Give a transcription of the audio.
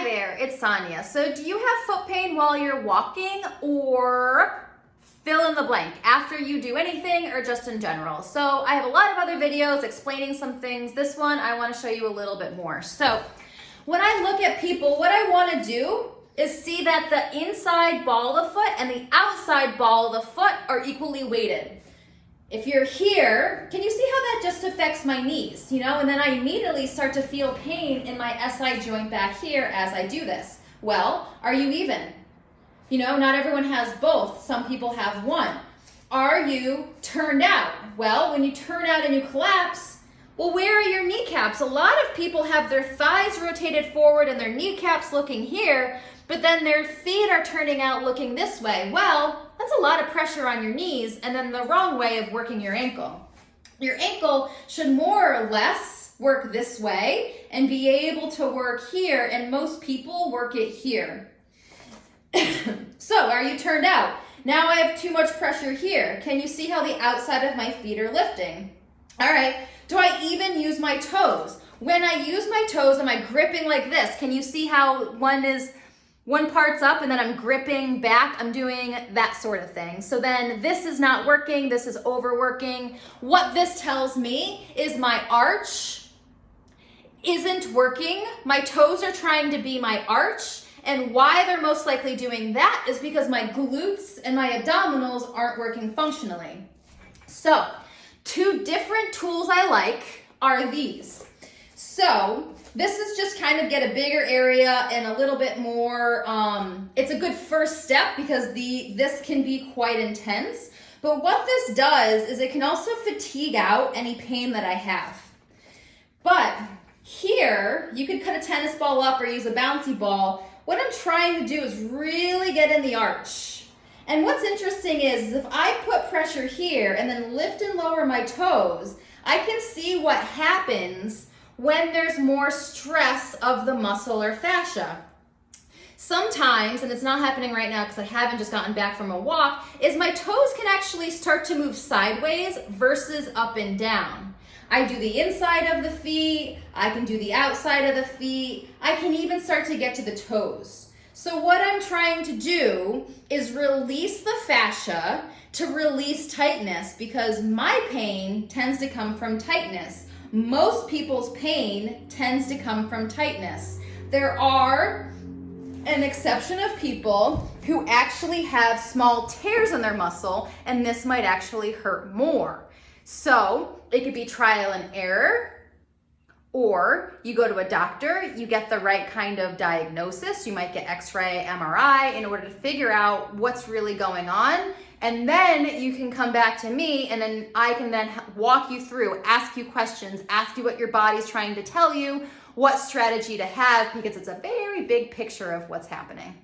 Hi there, it's Sonia. So do you have foot pain while you're walking, or fill in the blank after you do anything, or just in general? So I have a lot of other videos explaining some things. This one, I want to show you a little bit more. So when I look at people, what I want to do is see that the inside ball of the foot and the outside ball of the foot are equally weighted. If you're here, can you see how that just affects my knees, And then I immediately start to feel pain in my SI joint back here as I do this. Well, are you even? Not everyone has both. Some people have one. Are you turned out? Well, when you turn out and you collapse, well, where are your kneecaps? A lot of people have their thighs rotated forward and their kneecaps looking here, but then their feet are turning out looking this way. Well, that's a lot of pressure on your knees and then the wrong way of working your ankle. Your ankle should more or less work this way and be able to work here, and most people work it here. So, are you turned out? Now I have too much pressure here. Can you see how the outside of my feet are lifting? All right, do I even use my toes? When I use my toes, am I gripping like this? Can you see how one part's up and then I'm gripping back? I'm doing that sort of thing. So then this is not working, this is overworking. What this tells me is my arch isn't working. My toes are trying to be my arch, and why they're most likely doing that is because my glutes and my abdominals aren't working functionally. So, two different tools I like are these. So, this is just kind of get a bigger area and a little bit more, it's a good first step because this can be quite intense. But what this does is it can also fatigue out any pain that I have. But here, you could cut a tennis ball up or use a bouncy ball. What I'm trying to do is really get in the arch. And what's interesting is if I put pressure here and then lift and lower my toes, I can see what happens when there's more stress of the muscle or fascia. Sometimes, and it's not happening right now because I haven't just gotten back from a walk, is my toes can actually start to move sideways versus up and down. I do the inside of the feet, I can do the outside of the feet, I can even start to get to the toes. So what I'm trying to do is release the fascia to release tightness, because my pain tends to come from tightness. Most people's pain tends to come from tightness. There are an exception of people who actually have small tears in their muscle, and this might actually hurt more. So it could be trial and error, or you go to a doctor, you get the right kind of diagnosis. You might get X-ray, MRI in order to figure out what's really going on. And then you can come back to me, and then I can then walk you through, ask you questions, ask you what your body's trying to tell you, what strategy to have, because it's a very big picture of what's happening.